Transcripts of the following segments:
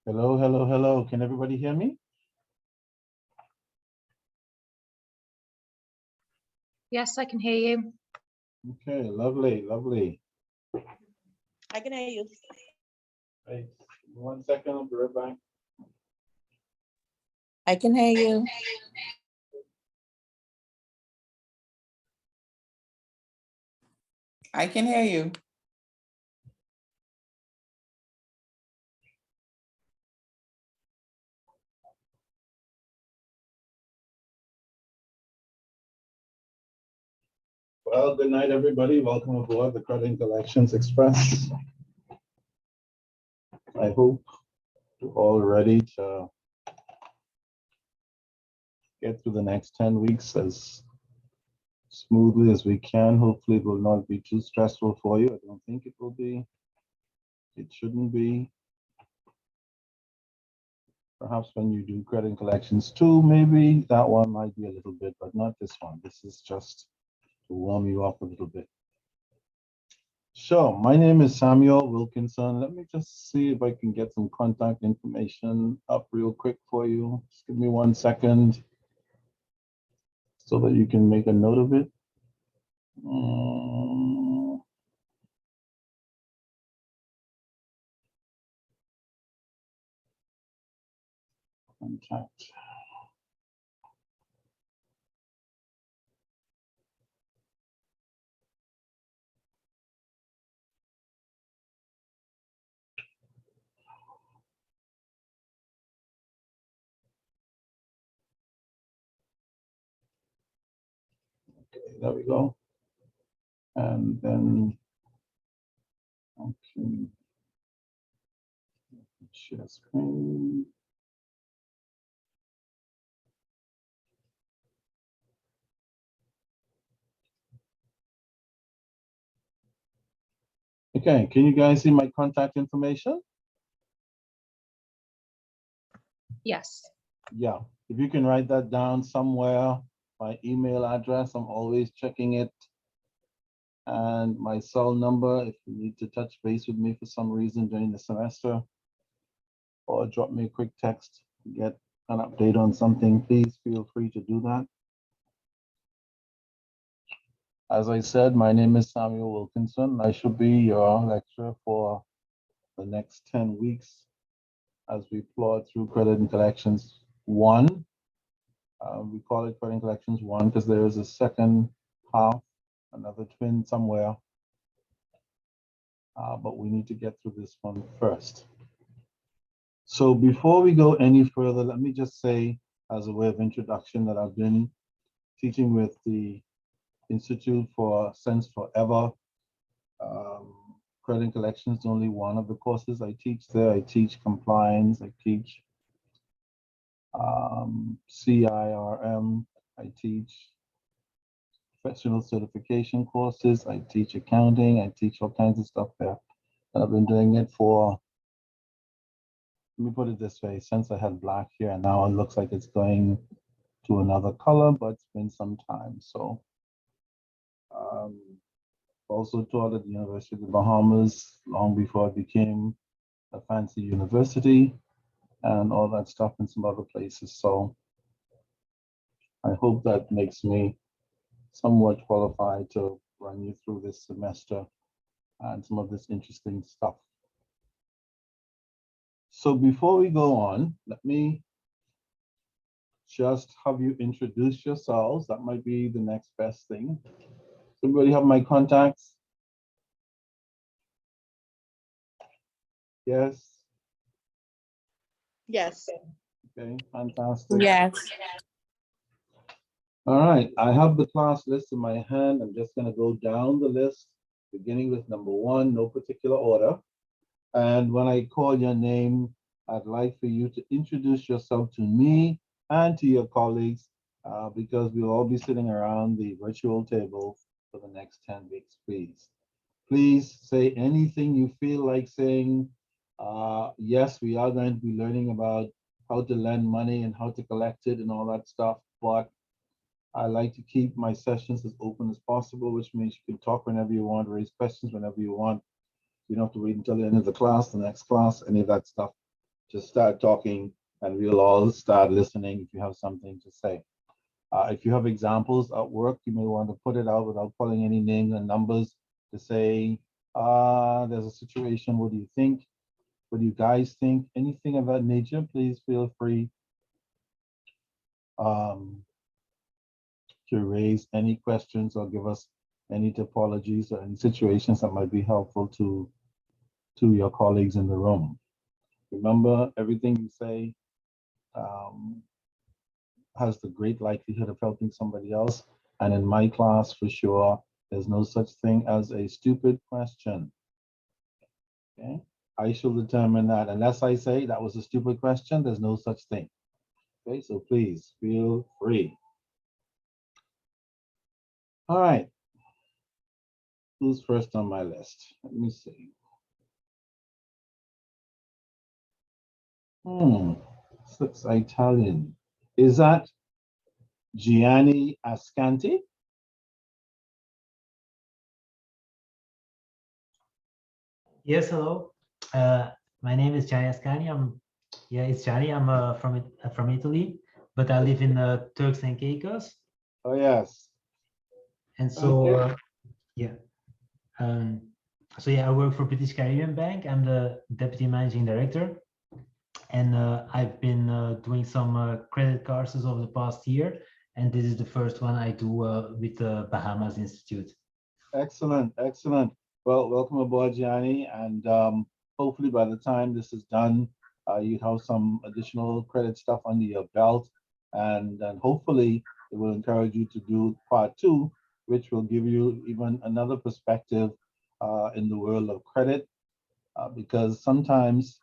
Hello, hello, hello. Can everybody hear me? Yes, I can hear you. Okay, lovely, lovely. I can hear you. Wait, 1 second, I'll be right back. I can hear you. I can hear you. Well, good night, everybody. Welcome aboard the Credit Collections Express. I hope you're all ready to get through the next 10 weeks as smoothly as we can. Hopefully, it will not be too stressful for you. I don't think it will be. It shouldn't be. Perhaps when you do credit collections too, maybe that one might be a little bit, but not this one. This is just to warm you up a little bit. Sure, my name is Samuel Wilkinson. Let me just see if I can get some contact information up real quick for you. Just give me 1 second so that you can make a note of it. Contact. Okay, there we go. And then, okay, share screen. Okay, can you guys see my contact information? Yes. Yeah, if you can write that down somewhere, my email address, I'm always checking it. And my cell number, if you need to touch base with me for some reason during the semester, or drop me a quick text to get an update on something, please feel free to do that. As I said, my name is Samuel Wilkinson. I should be your lecturer for the next 10 weeks as we plod through Credit and Collections 1. We call it Credit and Collections 1 because there is a second half, another twin somewhere. But we need to get through this one first. So before we go any further, let me just say, as a way of introduction, that I've been teaching with the Institute for Sense Forever. Credit and Collections is only one of the courses I teach there. I teach compliance, I teach CIRM, I teach professional certification courses, I teach accounting, I teach all kinds of stuff there. And I've been doing it for, let me put it this way, since I had black hair, and now it looks like it's going to another color, but it's been some time. So also taught at the University of the Bahamas long before it became a fancy university and all that stuff in some other places. So I hope that makes me somewhat qualified to run you through this semester and some of this interesting stuff. So before we go on, let me just have you introduce yourselves. That might be the next best thing. Everybody have my contacts? Yes. Yes. Okay, fantastic. Yes. All right, I have the class list in my hand. I'm just going to go down the list, beginning with number 1, no particular order. And when I call your name, I'd like for you to introduce yourself to me and to your colleagues, because we'll all be sitting around the virtual table for the next 10 weeks, please. Please say anything you feel like saying. Yes, we are going to be learning about how to lend money and how to collect it and all that stuff, but I like to keep my sessions as open as possible, which means you can talk whenever you want, raise questions whenever you want. You don't have to wait until the end of the class, the next class, any of that stuff. just start talking and we'll all start listening if you have something to say. If you have examples at work, you may want to put it out without calling any names and numbers to say, there's a situation, what do you think? What do you guys think? Anything of that nature, please feel free to raise any questions or give us any topologies or any situations that might be helpful to your colleagues in the room. Remember, everything you say has the great likelihood of helping somebody else. And in my class, for sure, there's no such thing as a stupid question. Okay, I shall determine that. Unless I say that was a stupid question, there's no such thing. Okay, so please feel free. All right. Who's first on my list? Let me see. This looks Italian. Is that Gianni Ascanti? Yes, hello. My name is Gianni Ascani. It's Gianni. I'm from Italy, but I live in Turks and Caicos. Oh, yes. And so, Okay. I work for British Caribbean Bank. I'm the deputy managing director, and I've been doing some credit courses over the past year, and this is the first one I do with the Bahamas Institute. Excellent, excellent. Well, welcome aboard, Gianni, and hopefully by the time this is done, you have some additional credit stuff under your belt, and then hopefully it will encourage you to do part 2, which will give you even another perspective in the world of credit, because sometimes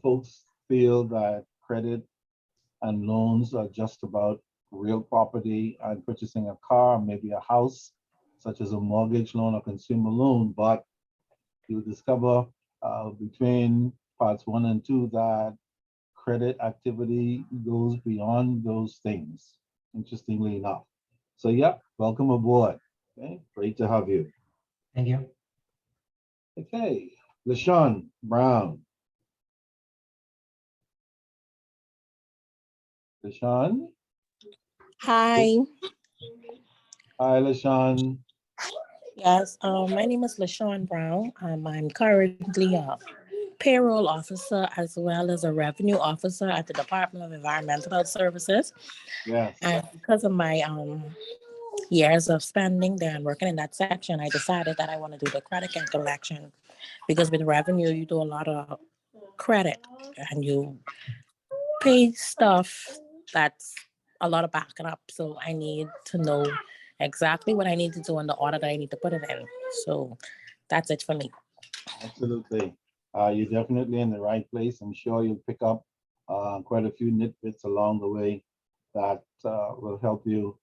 folks feel that credit and loans are just about real property and purchasing a car, maybe a house, such as a mortgage loan or consumer loan, but you'll discover between parts 1 and 2 that credit activity goes beyond those things, interestingly enough. So yeah, welcome aboard. Okay, great to have you. Thank you. Okay, LaShawn Brown. LaShawn? Hi. Hi, LaShawn. Yes, my name is LaShawn Brown. I'm currently a payroll officer as well as a revenue officer at the Department of Environmental Services. Yes. And because of my years of spending there and working in that section, I decided that I want to do the credit and collection, because with revenue, you do a lot of credit and you pay stuff that's a lot of backing up. So I need to know exactly what I need to do and the order that I need to put it in. So that's it for me. Absolutely. You're definitely in the right place. I'm sure you'll pick up quite a few nitbits along the way that will help you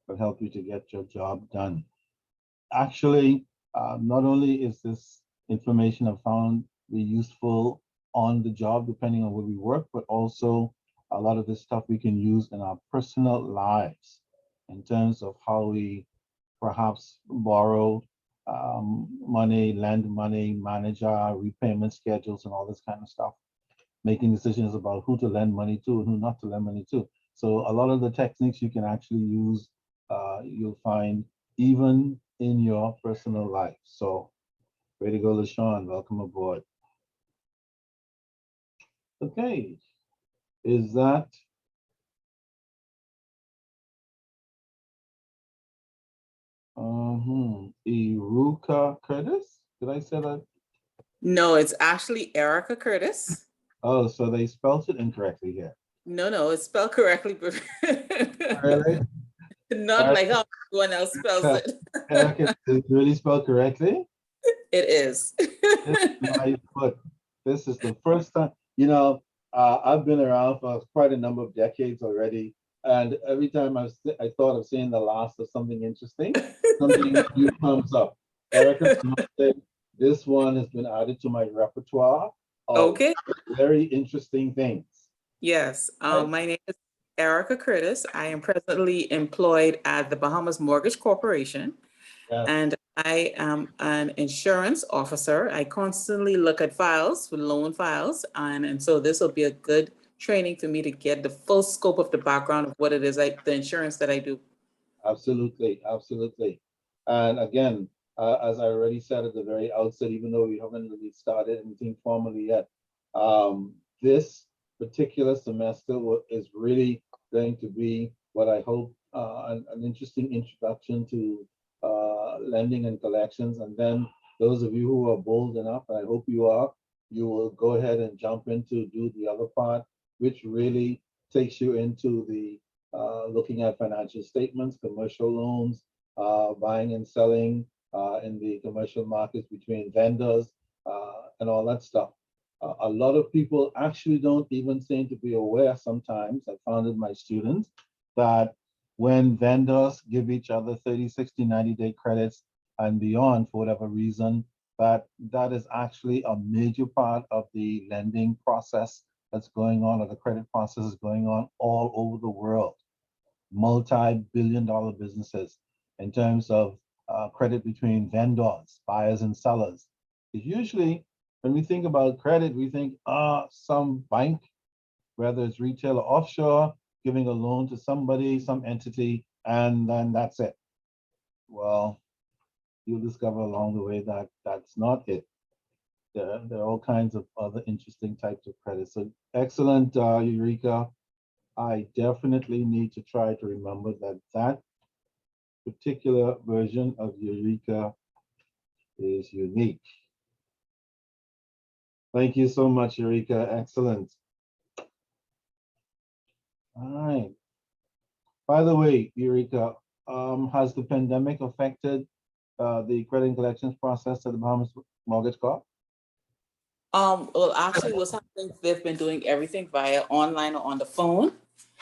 to get your job done. Actually, not only is this information I found be useful on the job, depending on where we work, but also a lot of this stuff we can use in our personal lives in terms of how we perhaps borrow money, lend money, manage our repayment schedules and all this kind of stuff, making decisions about who to lend money to and who not to lend money to. So a lot of the techniques you can actually use, you'll find even in your personal life. So way to go, LaShawn, welcome aboard. Okay, is that Iruka Curtis? Did I say that? No, it's actually Erica Curtis. Oh, so they spelled it incorrectly here. No, it's spelled correctly, but Really? not like how everyone else spells it. Erica, is it really spelled correctly? It is. My foot. This is the first time, I've been around for quite a number of decades already. And every time I thought of seeing the last of something interesting, something new comes up. Erica, I must say, this one has been added to my repertoire of Okay. very interesting things. Yes. Right. My name is Erica Curtis. I am presently employed at the Bahamas Mortgage Corporation. Yes. And I am an insurance officer. I constantly look at files, for loan files, and so this will be a good training for me to get the full scope of the background of what it is, the insurance that I do. Absolutely, absolutely. And again, as I already said at the very outset, even though we haven't really started anything formally yet, this particular semester is really going to be what I hope an interesting introduction to lending and collections. And then those of you who are bold enough, and I hope you are, you will go ahead and jump into do the other part, which really takes you into the looking at financial statements, commercial loans, buying and selling in the commercial markets between vendors and all that stuff. A lot of people actually don't even seem to be aware sometimes, I found in my students, that when vendors give each other 30, 60, 90-day credits and beyond for whatever reason, that is actually a major part of the lending process that's going on, or the credit process is going on all over the world. Multi-billion-dollar businesses in terms of credit between vendors, buyers and sellers. Because usually when we think about credit, we think some bank, whether it's retail or offshore, giving a loan to somebody, some entity, and then that's it. Well, you'll discover along the way that that's not it. There are all kinds of other interesting types of credit. So excellent, Eureka. I definitely need to try to remember that particular version of Eureka is unique. Thank you so much, Eureka. Excellent. All right. By the way, Eureka, has the pandemic affected the credit and collections process at the Bahamas Mortgage Corp? Well, actually, what's happening, they've been doing everything via online or on the phone.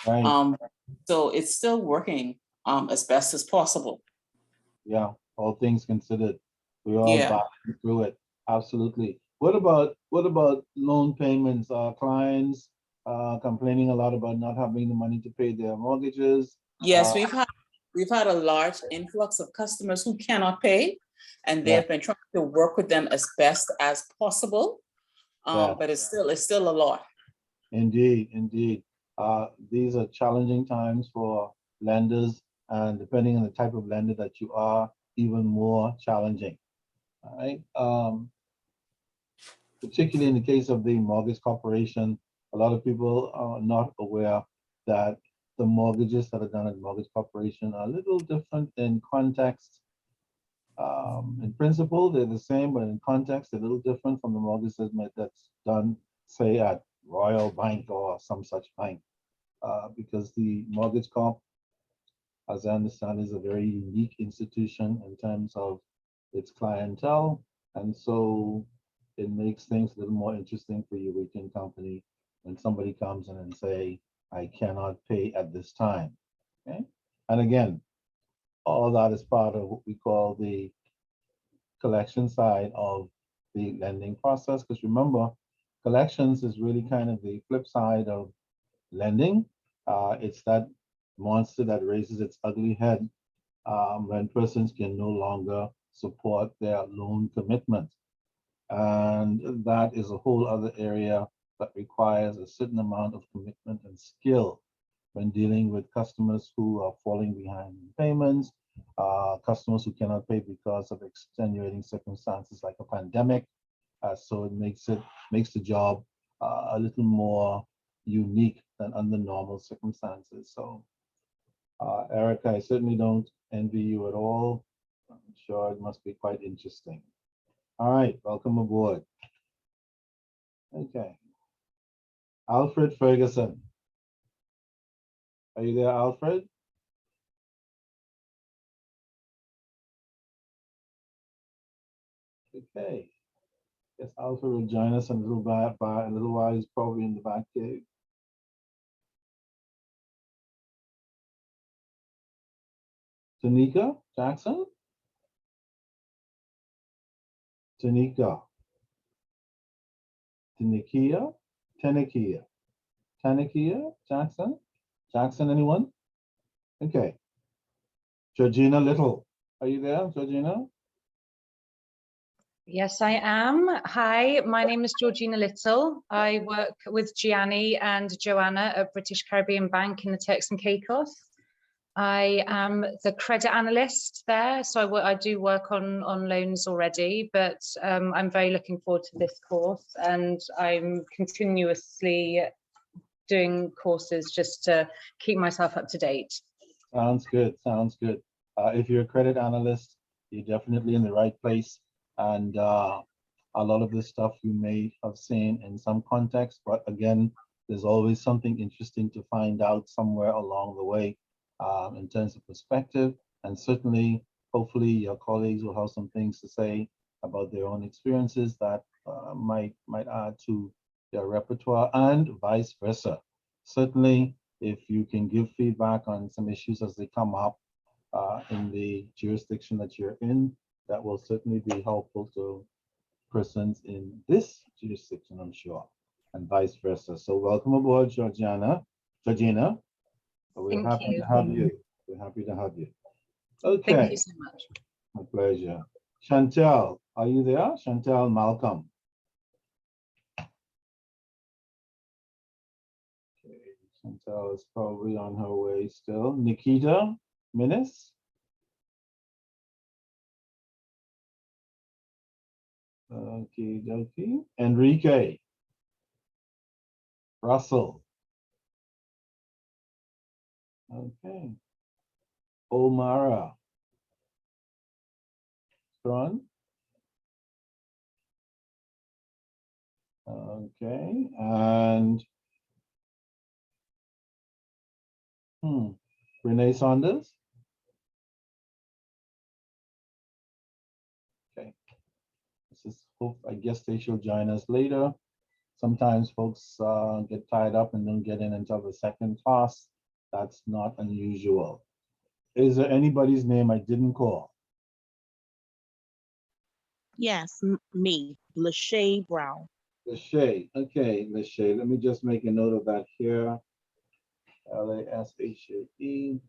Right. So it's still working as best as possible. Yeah, all things considered, we all Yeah. battling through it. Absolutely. What about loan payments? Clients complaining a lot about not having the money to pay their mortgages. Yes, we've had a large influx of customers who cannot pay, and Yeah. they've been trying to work with them as best as possible. Yeah. But it's still a lot. Indeed, indeed. These are challenging times for lenders, and depending on the type of lender that you are, even more challenging. All right. Particularly in the case of the mortgage corporation, a lot of people are not aware that the mortgages that are done at mortgage corporation are a little different in context. In principle, they're the same, but in context, they're a little different from the mortgage that's done, say, at Royal Bank or some such bank, because the mortgage corp, as I understand, is a very unique institution in terms of its clientele, and so it makes things a little more interesting for your weekend company when somebody comes in and say, I cannot pay at this time. Okay. And again, all that is part of what we call the collection side of the lending process. Because remember, collections is really kind of the flip side of lending. It's that monster that raises its ugly head when persons can no longer support their loan commitment. And that is a whole other area that requires a certain amount of commitment and skill when dealing with customers who are falling behind in payments, customers who cannot pay because of extenuating circumstances like a pandemic. So it makes the job a little more unique than under normal circumstances. So Erica, I certainly don't envy you at all. I'm sure it must be quite interesting. All right, welcome aboard. Okay. Alfred Ferguson. Are you there, Alfred? Okay. Yes, Alfred will join us in a little while. He's probably in the back cave. Tanika Jackson? Tanika. Tanikia? Tanikia. Tanikia Jackson? Jackson, anyone? Okay. Georgina Little. Are you there, Georgina? Yes, I am. Hi, my name is Georgina Little. I work with Gianni and Joanna at British Caribbean Bank in the Turks and Caicos. I am the credit analyst there, so I do work on loans already, but I'm very looking forward to this course, and I'm continuously doing courses just to keep myself up to date. Sounds good. Sounds good. If you're a credit analyst, you're definitely in the right place. And a lot of this stuff you may have seen in some context, but again, there's always something interesting to find out somewhere along the way in terms of perspective. And certainly, hopefully, your colleagues will have some things to say about their own experiences that might add to their repertoire and vice versa. Certainly, if you can give feedback on some issues as they come up in the jurisdiction that you're in, that will certainly be helpful to persons in this jurisdiction, I'm sure, and vice versa. So welcome aboard, Georgina. We're Thank happy you. to have you. We're happy to have you. Thank Okay, you so much. my pleasure. Chantel, are you there? Chantel Malcolm. Okay, Chantel is probably on her way still. Nikita Minis. Okay, dokie. Enrique. Russell. Okay. Omara. Strong. Okay, and Renee Saunders. Okay, this is hope. I guess they shall join us later. Sometimes folks get tied up and don't get in until the second class. That's not unusual. Is there anybody's name I didn't call? Yes, me, Lachey Brown. Lachey. Okay, Lachey. Let me just make a note of that here. Lashae. Okay.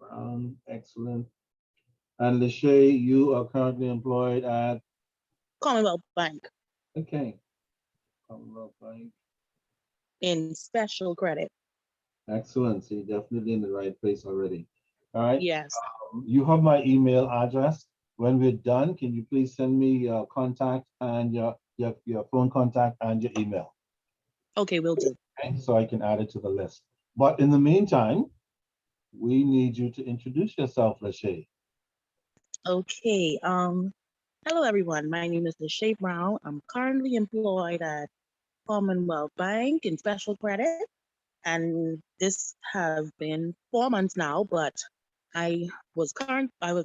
Brown, excellent. And Lachey, you are currently employed at, Commonwealth Bank okay. Commonwealth Bank. in special credit. Excellent. So you're definitely in the right place already. All right. Yes. You have my email address. When we're done, can you please send me your contact and your phone contact and your email? Okay, will do. Okay, so I can add it to the list. But in the meantime, we need you to introduce yourself, Lachey. Okay. Hello everyone. My name is Lachey Brown. I'm currently employed at Commonwealth Bank in special credit, and this have been 4 months now. But I was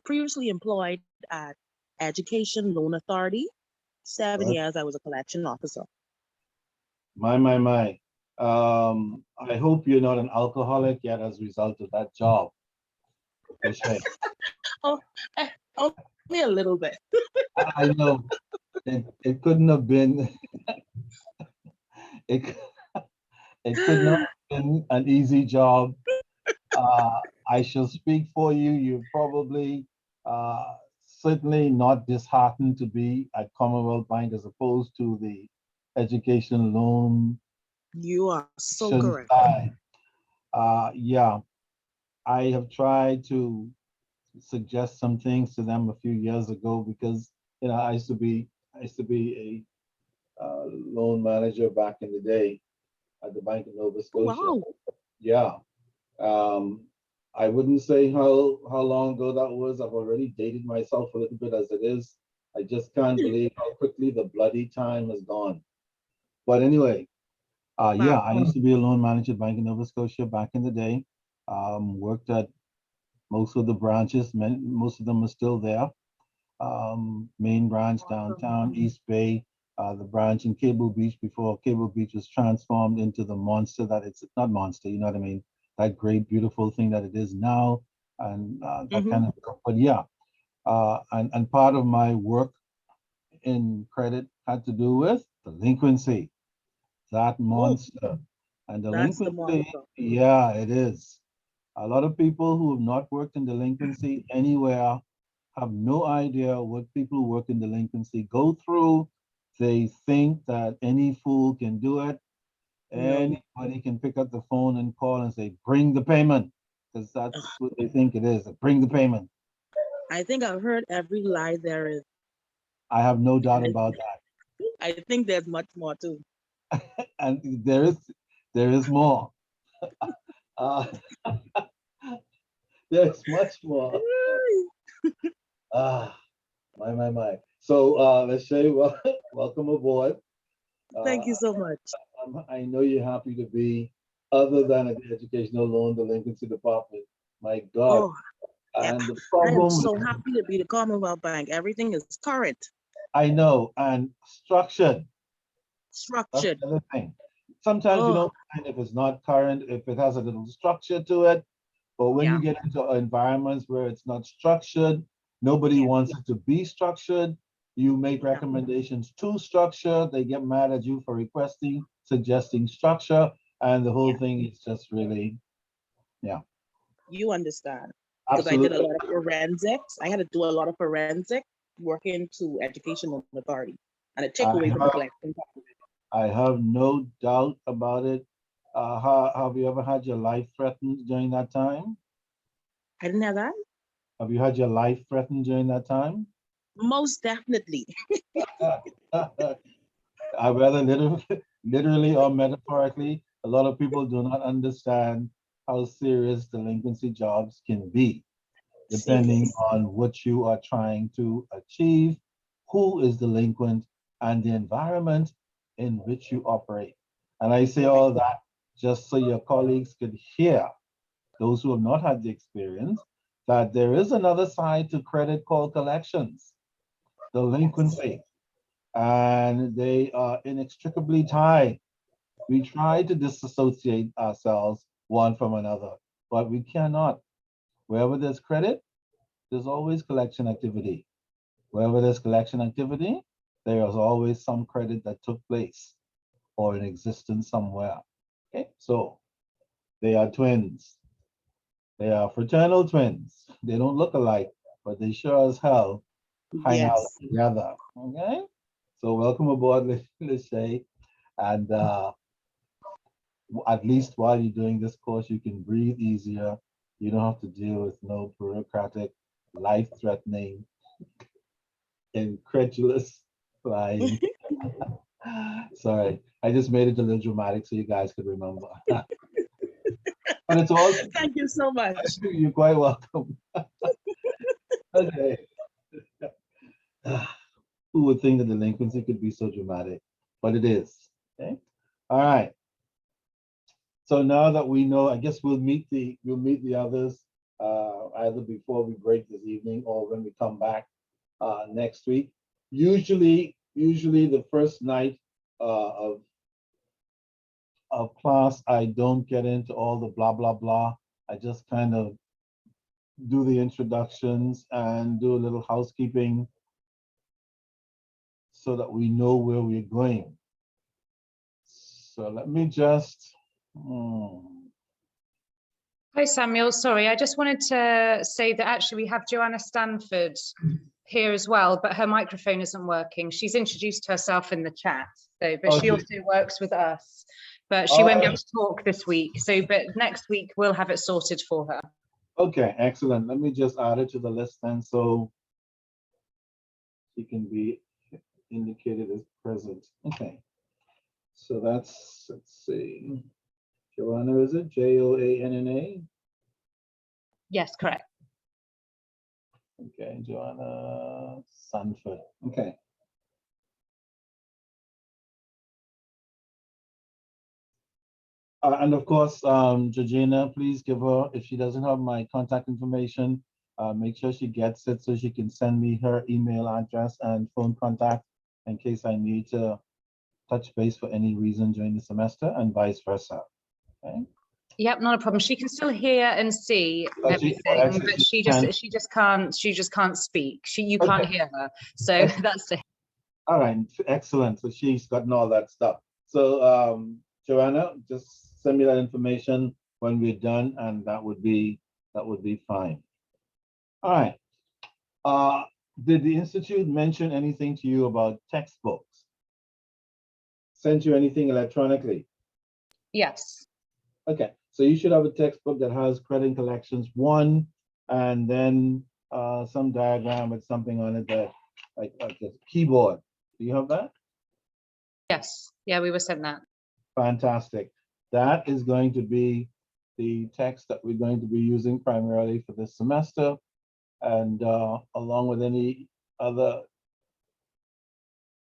previously employed at Education Loan Authority. 7 Right. years I was a collection officer. My. I hope you're not an alcoholic yet as a result of that job, Lachey. Only a little bit. I know it couldn't have been it, it could not have been an easy job. I shall speak for you. You're probably certainly not disheartened to be at Commonwealth Bank as opposed to the education loan You are so section correct. side. Yeah, I have tried to suggest some things to them a few years ago because I used to be a loan manager back in the day at the Bank of Nova Scotia. Wow. Yeah. I wouldn't say how long ago that was. I've already dated myself a little bit as it is. I just can't believe how quickly the bloody time has gone. But anyway, yeah, I used to be a loan manager at Bank of Nova Scotia back in the day. Worked at most of the branches. Most of them are still there. Main branch downtown, East Bay, the branch in Cable Beach before Cable Beach was transformed into the monster that it's not monster, you know what I mean? That great, beautiful thing that it is now. And that kind of stuff. But yeah, and part of my work in credit had to do with delinquency, that monster. And That's the delinquency, monster. yeah, it is. A lot of people who have not worked in delinquency anywhere have no idea what people who work in delinquency go through. They think that any fool can do it. Anybody can pick up the phone and call and say, bring the payment, because that's what they think it is. Bring the payment. I think I've heard every lie there is. I have no doubt about that. I think there's much more too. And there is more. Uh, there's much more. Ah, my. So let's say welcome aboard. Thank you so much. I know you're happy to be, other than at the Educational Loan Delinquency Department. My God. Oh, And the I am problem, so happy to be the Commonwealth Bank. Everything is current, I know, and structured. That's structured. the other thing. Sometimes you Oh, don't mind if it's not current, if it has a little structure to it. But when yeah, you get into environments where it's not structured, nobody yeah, wants it to be structured. You make yeah. recommendations to structure. They get mad at you for requesting, suggesting structure, and the whole Yeah. thing is just really, yeah, You understand. Because I did a absolutely. lot of forensics. I had to do a lot of forensic working to educational authority. And it took I away from the have, collection part of it. I have no doubt about it. Have you ever had your life threatened during that time? I didn't have that. Have you had your life threatened during that time? Most definitely. I whether literally or metaphorically, a lot of people do not understand how serious delinquency jobs can be, depending Serious. on what you are trying to achieve, who is delinquent, and the environment in which you operate. And I say Right. all that just so your colleagues could hear, those who have not had the experience, that there is another side to credit called collections, Yes. delinquency, and they are inextricably tied. We try to disassociate ourselves one from another, but we cannot. Wherever there's credit, there's always collection activity. Wherever there's collection activity, there is always some credit that took place or in existence somewhere. Okay, so they are twins. They are fraternal twins. They don't look alike, but they sure as hell hang out Yes. together. Okay, so welcome aboard, Lachey. And at least while you're doing this course, you can breathe easier. You don't have to deal with no bureaucratic, life-threatening, incredulous flying. Sorry, I just made it a little dramatic so you guys could remember. But it's all, Thank you so much. you're quite welcome. Okay. Who would think that delinquency could be so dramatic? But it is. Okay. All right. So now that we know, I guess we'll meet the others either before we break this evening or when we come back next week. Usually the first night of class, I don't get into all the blah blah blah. I just kind of do the introductions and do a little housekeeping so that we know where we're going. So let me just. Hi, Samuel. Sorry, I just wanted to say that actually we have Joanna Stanford here as well, but her microphone isn't working. She's introduced herself in the chat, so, but Oh, she also works with us, but she won't be able to talk this week. So, but next week we'll have it sorted for her. Okay, excellent. Let me just add it to the list then so she can be indicated as present. Okay. So that's, let's see. Joanna, is it Joanna? Yes, correct. Okay, Joanna Sanford. Okay. And of course, Georgina, please give her, if she doesn't have my contact information, make sure she gets it so she can send me her email address and phone contact in case I need to touch base for any reason during the semester and vice versa. Okay. Yep, not a problem. She can still hear and see everything, but she just can't speak. You can't hear her. So that's it. All right, excellent. So she's gotten all that stuff. So Joanna, just send me that information when we're done, and that would be fine. All right. Did the Institute mention anything to you about textbooks? Sent you anything electronically? Yes. Okay, so you should have a textbook that has credit collections 1, and then some diagram with something on it that like a keyboard. Do you have that? Yes. Yeah, we were sent that. Fantastic. That is going to be the text that we're going to be using primarily for this semester, and along with any other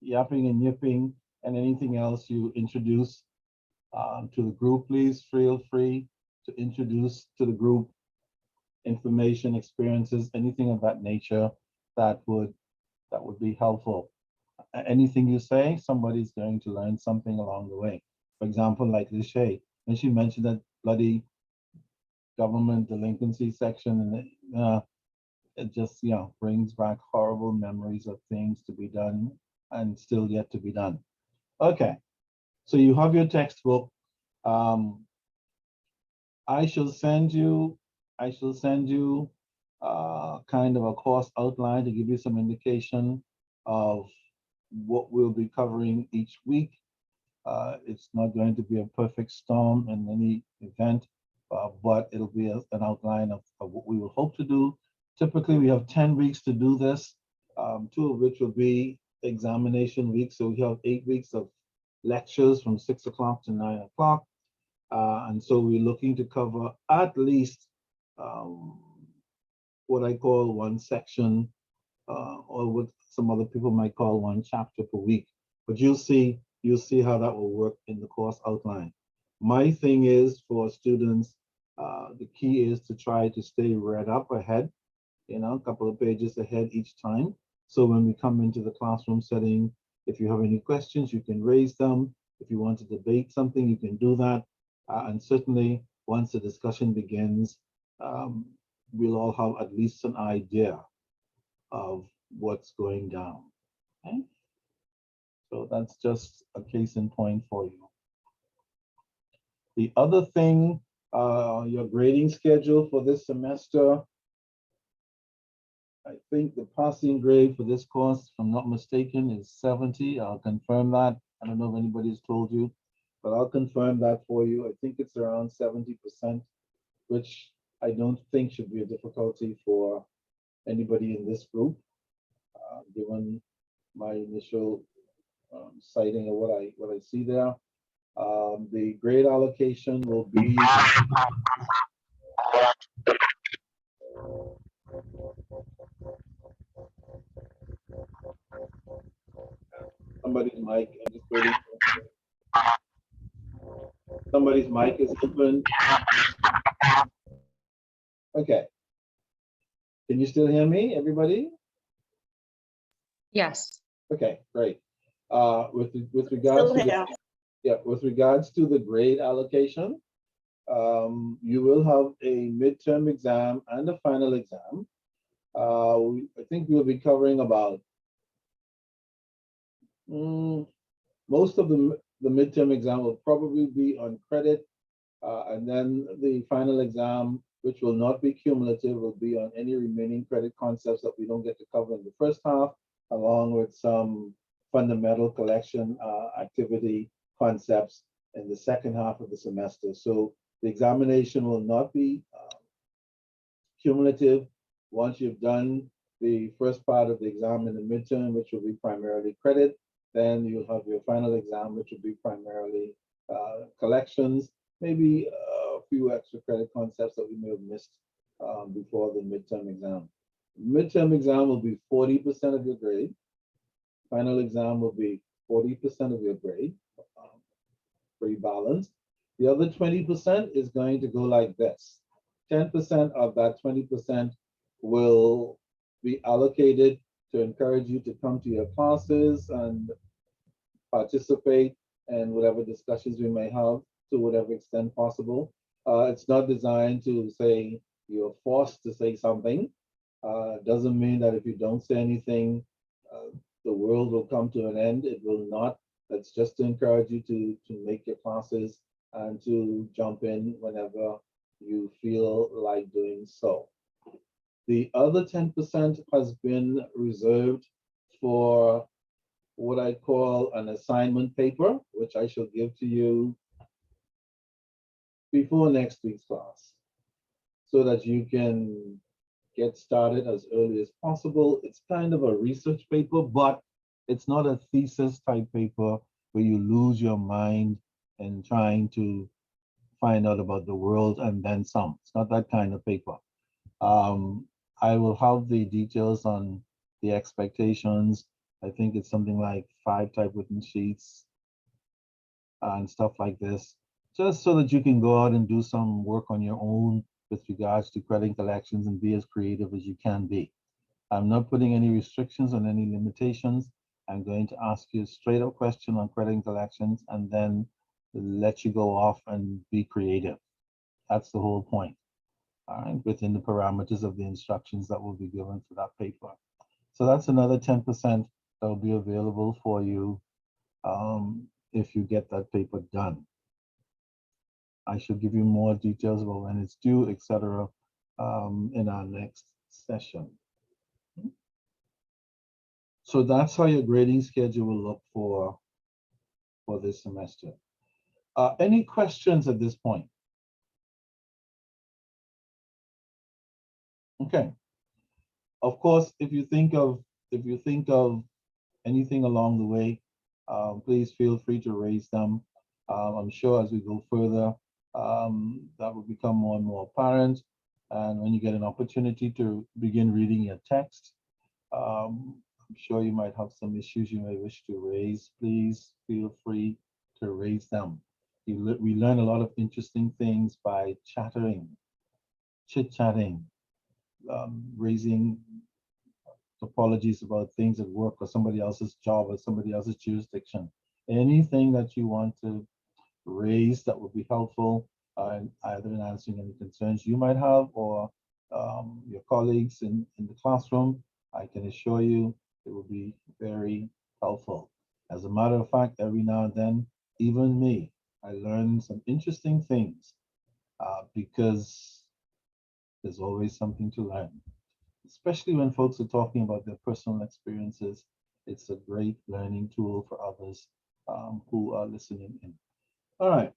yapping and yipping and anything else you introduce to the group, please feel free to introduce to the group information, experiences, anything of that nature that would be helpful. Anything you say, somebody's going to learn something along the way. For example, like Lishay, when she mentioned that bloody government delinquency section, and it just brings back horrible memories of things to be done and still yet to be done. Okay, so you have your textbook. I shall send you kind of a course outline to give you some indication of what we'll be covering each week. It's not going to be a perfect storm in any event, but it'll be an outline of what we will hope to do. Typically, we have 10 weeks to do this, 2 of which will be examination weeks. So we have 8 weeks of lectures from 6 o'clock to 9 o'clock. And so we're looking to cover at least what I call one section, or what some other people might call one chapter per week. But you'll see how that will work in the course outline. My thing is for students, the key is to try to stay read up ahead, a couple of pages ahead each time. So when we come into the classroom setting, if you have any questions, you can raise them. If you want to debate something, you can do that. And certainly, once the discussion begins, we'll all have at least an idea of what's going down. Okay? So that's just a case in point for you. The other thing, your grading schedule for this semester, I think the passing grade for this course, if I'm not mistaken, is 70. I'll confirm that. I don't know if anybody's told you, but I'll confirm that for you. I think it's around 70%, which I don't think should be a difficulty for anybody in this group, given my initial citing of what I see there. The grade allocation will be somebody's mic. I'm just waiting. Somebody's mic is open. Okay. Can you still hear me, everybody? Yes. Okay, great. With regards to the grade allocation, you will have a midterm exam and a final exam. I think we'll be covering about most of the midterm exam will probably be on credit, and then the final exam, which will not be cumulative, will be on any remaining credit concepts that we don't get to cover in the first half, along with some fundamental collection activity concepts in the second half of the semester. So the examination will not be cumulative. Once you've done the first part of the exam in the midterm, which will be primarily credit, then you'll have your final exam, which will be primarily collections, maybe a few extra credit concepts that we may have missed before the midterm exam. Midterm exam will be 40% of your grade. Final exam will be 40% of your grade, pretty balanced. The other 20% is going to go like this. 10% of that 20% will be allocated to encourage you to come to your classes and participate in whatever discussions we may have to whatever extent possible. It's not designed to say you're forced to say something. Doesn't mean that if you don't say anything, the world will come to an end. It will not. That's just to encourage you to make your classes and to jump in whenever you feel like doing so. The other 10% has been reserved for what I call an assignment paper, which I shall give to you before next week's class, so that you can get started as early as possible. It's kind of a research paper, but it's not a thesis type paper where you lose your mind in trying to find out about the world and then some. It's not that kind of paper. I will have the details on the expectations. I think it's something like 5 typewritten sheets and stuff like this, just so that you can go out and do some work on your own with regards to credit collections and be as creative as you can be. I'm not putting any restrictions on any limitations. I'm going to ask you a straight up question on credit collections and then let you go off and be creative. That's the whole point. All right, within the parameters of the instructions that will be given for that paper. So that's another 10% that will be available for you if you get that paper done. I should give you more details about when it's due, etc., in our next session. So that's how your grading schedule will look for this semester. Any questions at this point? Okay. Of course, if you think of anything along the way, please feel free to raise them. I'm sure as we go further, that will become more and more apparent. And when you get an opportunity to begin reading your text, I'm sure you might have some issues you may wish to raise. Please feel free to raise them. We learn a lot of interesting things by chattering, chit-chatting, raising apologies about things at work or somebody else's job or somebody else's jurisdiction. Anything that you want to raise that would be helpful either in answering any concerns you might have or your colleagues in the classroom, I can assure you it will be very helpful. As a matter of fact, every now and then, even me, I learn some interesting things because there's always something to learn, especially when folks are talking about their personal experiences. It's a great learning tool for others who are listening in. All right.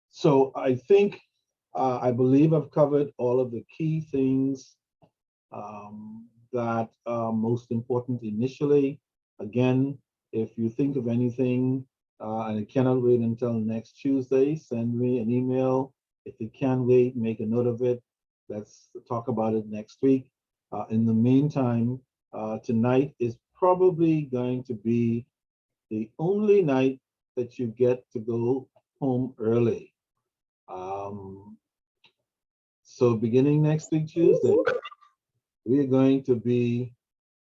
So I think, I believe I've covered all of the key things that are most important initially. Again, if you think of anything and it cannot wait until next Tuesday, send me an email. If it can wait, make a note of it. Let's talk about it next week. In the meantime, tonight is probably going to be the only night that you get to go home early. So beginning next week, Tuesday, we are going to be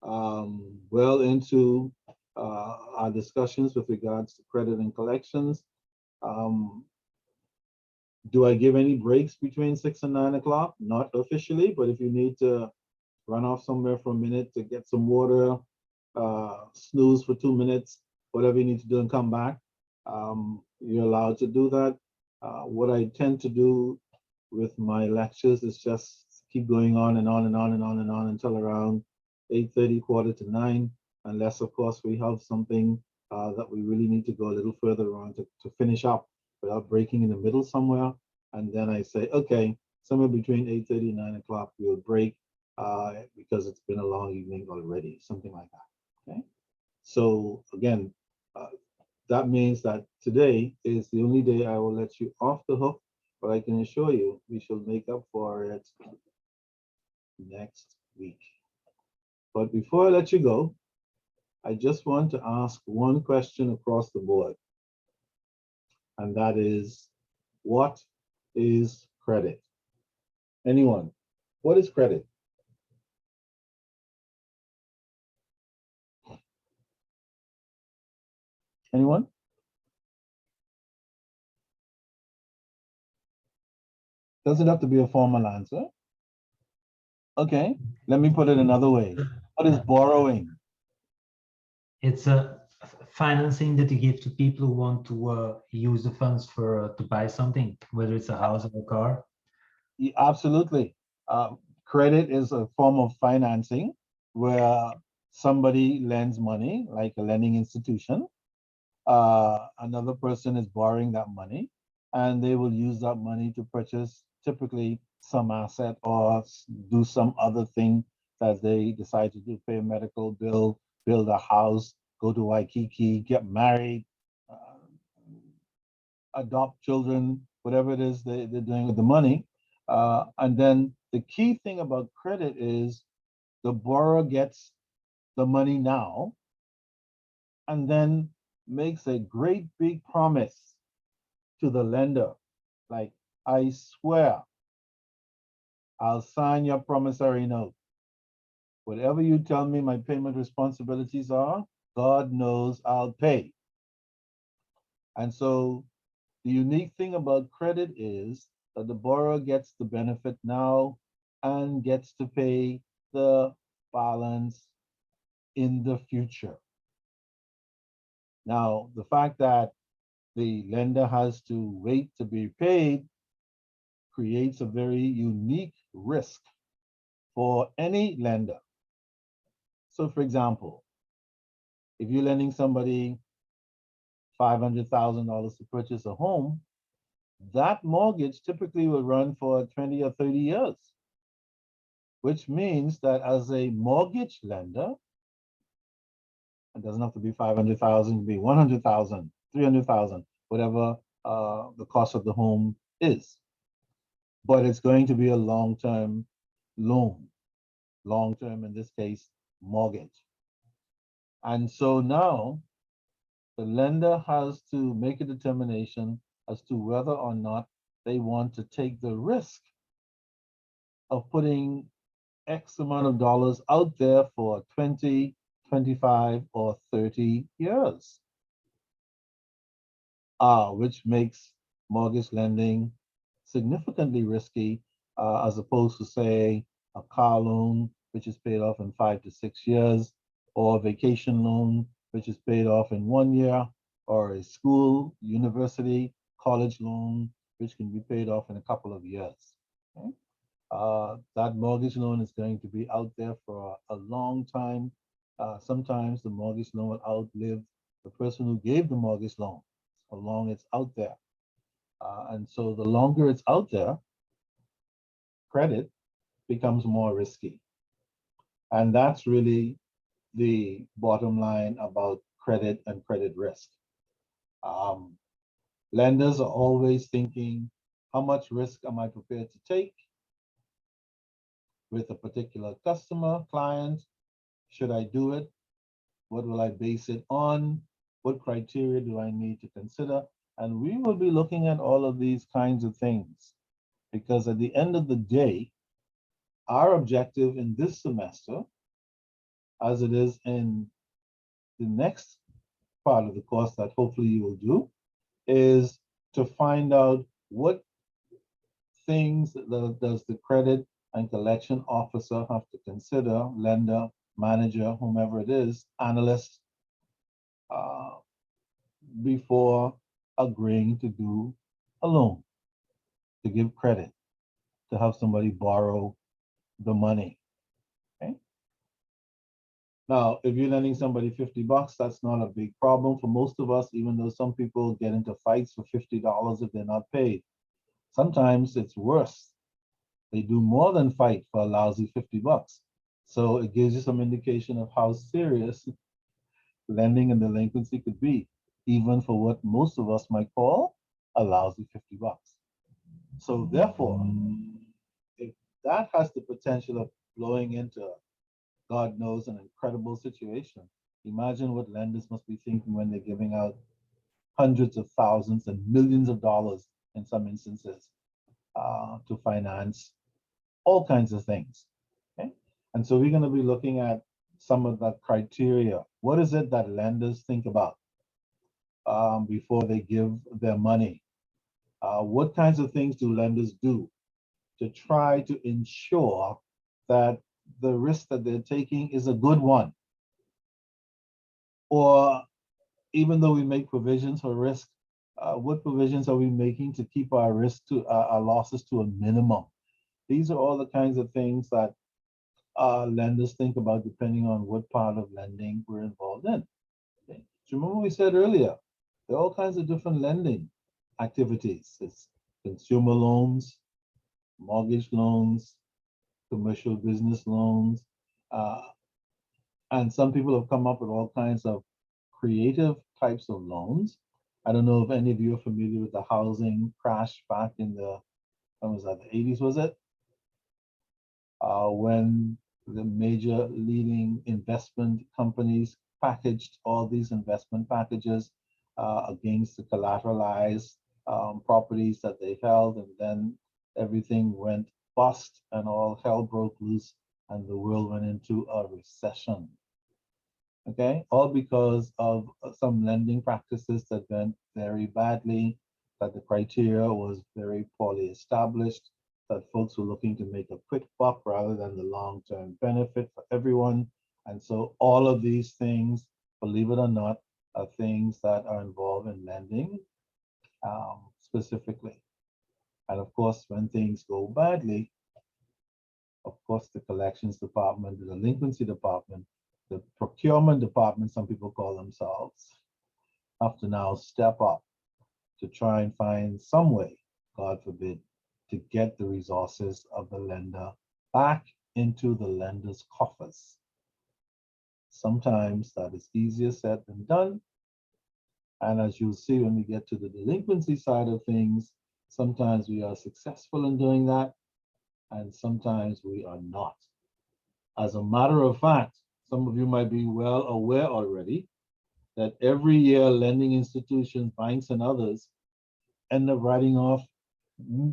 well into our discussions with regards to credit and collections. Do I give any breaks between 6 and 9 o'clock? Not officially, but if you need to run off somewhere for a minute to get some water, snooze for 2 minutes, whatever you need to do and come back, you're allowed to do that. What I tend to do with my lectures is just keep going on and on and on and on and on until around 8:30, quarter to 9, unless of course we have something that we really need to go a little further on to finish up without breaking in the middle somewhere. And then I say, okay, somewhere between 8:30 and 9 o'clock, we'll break because it's been a long evening already, something like that, okay? So again, that means that today is the only day I will let you off the hook, but I can assure you we shall make up for it next week. But before I let you go, I just want to ask one question across the board. And that is, what is credit? Anyone? What is credit? Anyone? Doesn't have to be a formal answer. Okay, let me put it another way. What is borrowing? It's a financing that you give to people who want to use the funds for to buy something, whether it's a house or a car. Absolutely. Credit is a form of financing where somebody lends money, like a lending institution. Another person is borrowing that money, and they will use that money to purchase typically some asset or do some other thing that they decide to do, pay a medical bill, build a house, go to Waikiki, get married, uh, adopt children, whatever it is they're doing with the money. And then the key thing about credit is the borrower gets the money now and then makes a great big promise to the lender. Like, I swear, I'll sign your promissory note. Whatever you tell me my payment responsibilities are, God knows I'll pay. And so the unique thing about credit is that the borrower gets the benefit now and gets to pay the balance in the future. Now, the fact that the lender has to wait to be paid creates a very unique risk for any lender. So, for example, if you're lending somebody $500,000 to purchase a home, that mortgage typically will run for 20 or 30 years, which means that as a mortgage lender, it doesn't have to be 500,000, it can be 100,000, 300,000, whatever the cost of the home is. But it's going to be a long-term loan, long-term, in this case, mortgage. And so now the lender has to make a determination as to whether or not they want to take the risk of putting X amount of dollars out there for 20, 25, or 30 years, which makes mortgage lending significantly risky, as opposed to, say, a car loan, which is paid off in 5 to 6 years, or a vacation loan, which is paid off in 1 year, or a school, university, college loan, which can be paid off in a couple of years. Okay? That mortgage loan is going to be out there for a long time. Sometimes the mortgage loan will outlive the person who gave the mortgage loan, so long it's out there. And so the longer it's out there, credit becomes more risky. And that's really the bottom line about credit and credit risk. Lenders are always thinking, how much risk am I prepared to take with a particular customer, client? Should I do it? What will I base it on? What criteria do I need to consider? And we will be looking at all of these kinds of things, because at the end of the day, our objective in this semester, as it is in the next part of the course that hopefully you will do, is to find out what things does the credit and collection officer have to consider, lender, manager, whomever it is, analyst, before agreeing to do a loan, to give credit, to have somebody borrow the money. Okay. Now, if you're lending somebody $50, that's not a big problem for most of us, even though some people get into fights for $50 if they're not paid. Sometimes it's worse. They do more than fight for a lousy $50. So it gives you some indication of how serious lending and delinquency could be, even for what most of us might call a lousy $50. So therefore, if that has the potential of blowing into, God knows, an incredible situation, imagine what lenders must be thinking when they're giving out hundreds of thousands and millions of dollars in some instances to finance all kinds of things. Okay? And so we're going to be looking at some of the criteria. What is it that lenders think about before they give their money? What kinds of things do lenders do to try to ensure that the risk that they're taking is a good one? Or even though we make provisions for risk, what provisions are we making to keep our risk to our losses to a minimum? These are all the kinds of things that lenders think about depending on what part of lending we're involved in. Okay. So remember we said earlier, there are all kinds of different lending activities. It's consumer loans, mortgage loans, commercial business loans, and some people have come up with all kinds of creative types of loans. I don't know if any of you are familiar with the housing crash back in the, when was that, the 80s, was it? When the major leading investment companies packaged all these investment packages against the collateralized properties that they held, and then everything went bust and all hell broke loose and the world went into a recession. Okay, all because of some lending practices that went very badly, that the criteria was very poorly established, that folks were looking to make a quick buck rather than the long-term benefit for everyone. And so all of these things, believe it or not, are things that are involved in lending specifically. And of course, when things go badly, of course, the collections department, the delinquency department, the procurement department, some people call themselves, have to now step up to try and find some way, God forbid, to get the resources of the lender back into the lender's coffers. Sometimes that is easier said than done. And as you'll see when we get to the delinquency side of things, sometimes we are successful in doing that, and sometimes we are not. As a matter of fact, some of you might be well aware already that every year lending institutions, banks and others end up writing off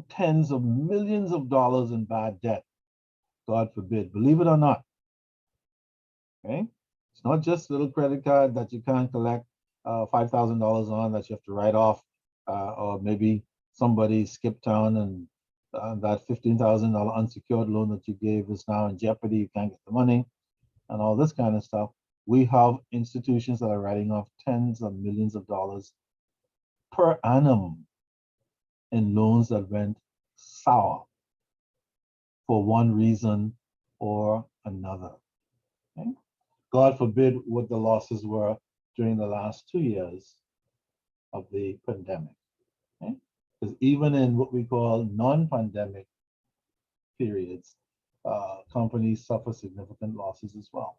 tens of millions of dollars in bad debt. God forbid, believe it or not. Okay, it's not just a little credit card that you can't collect $5,000 on that you have to write off, or maybe somebody skipped town and that $15,000 unsecured loan that you gave is now in jeopardy. You can't get the money and all this kind of stuff. We have institutions that are writing off tens of millions of dollars per annum in loans that went sour for one reason or another. Okay? God forbid what the losses were during the last 2 years of the pandemic. Okay? Because even in what we call non-pandemic periods, companies suffer significant losses as well.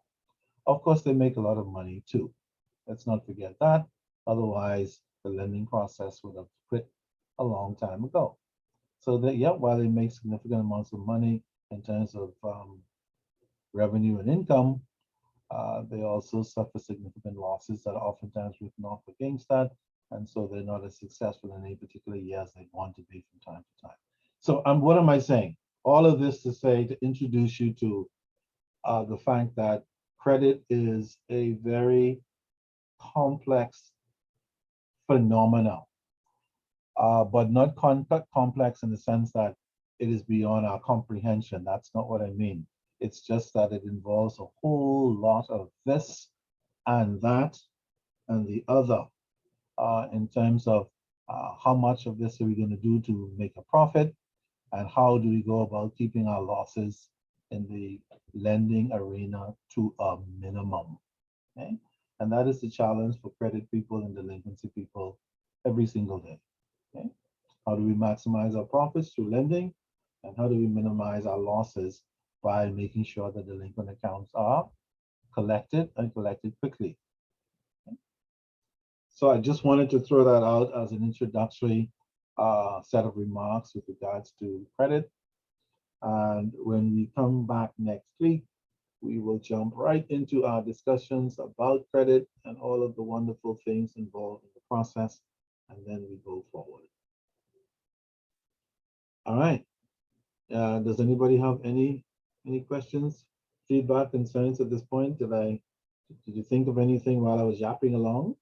Of course, they make a lot of money too. Let's not forget that. Otherwise, the lending process would have quit a long time ago. So that, yeah, while they make significant amounts of money in terms of revenue and income, they also suffer significant losses that are oftentimes written off against that. And so they're not as successful in any particular year as they want to be from time to time. So what am I saying? All of this to say, to introduce you to the fact that credit is a very complex phenomenon, but not complex in the sense that it is beyond our comprehension. That's not what I mean. It's just that it involves a whole lot of this and that and the other in terms of how much of this are we going to do to make a profit, and how do we go about keeping our losses in the lending arena to a minimum. Okay? And that is the challenge for credit people and delinquency people every single day. Okay? How do we maximize our profits through lending? And how do we minimize our losses by making sure that delinquent accounts are collected and collected quickly? Okay? So I just wanted to throw that out as an introductory set of remarks with regards to credit. And when we come back next week, we will jump right into our discussions about credit and all of the wonderful things involved in the process, and then we go forward. All right. Does anybody have any questions, feedback, concerns at this point? Did you think of anything while I was yapping along?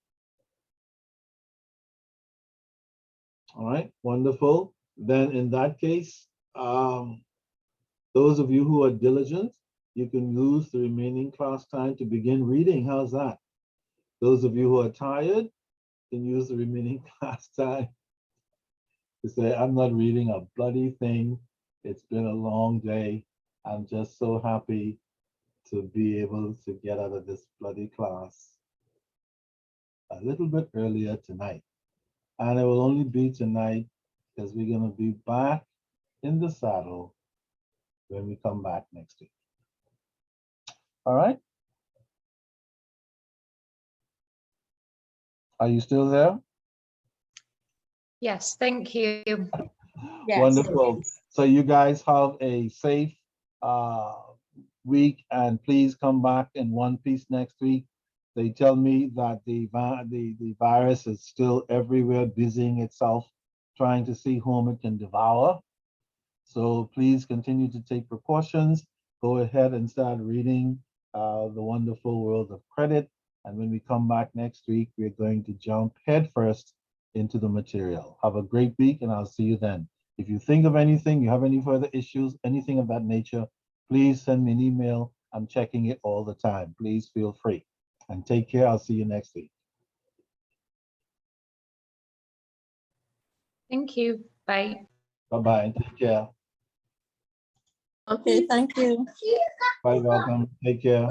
All right, wonderful. Then in that case, those of you who are diligent, you can use the remaining class time to begin reading. How's that? Those of you who are tired can use the remaining class time to say, I'm not reading a bloody thing It's been a long day. I'm just so happy to be able to get out of this bloody class a little bit earlier tonight. And it will only be tonight because we're going to be back in the saddle when we come back next week. All right? Are you still there? Yes, thank you. Yes. Wonderful. So you guys have a safe uh, week, and please come back in one piece next week. They tell me that the virus is still everywhere, busying itself, trying to see whom it can devour. So please continue to take precautions. Go ahead and start reading The Wonderful World of Credit. And when we come back next week, we're going to jump headfirst into the material. Have a great week, and I'll see you then. If you think of anything, you have any further issues, anything of that nature, please send me an email. I'm checking it all the time. Please feel free. And take care. I'll see you next week. Thank you. Bye. Bye-bye. Take care. Okay, thank you. Bye, welcome. Take care.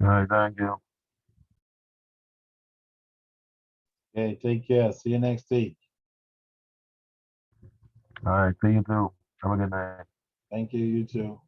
All right, thank you. Okay, take care. See you next week. All right, see you too. Have a good night. Thank you. You too.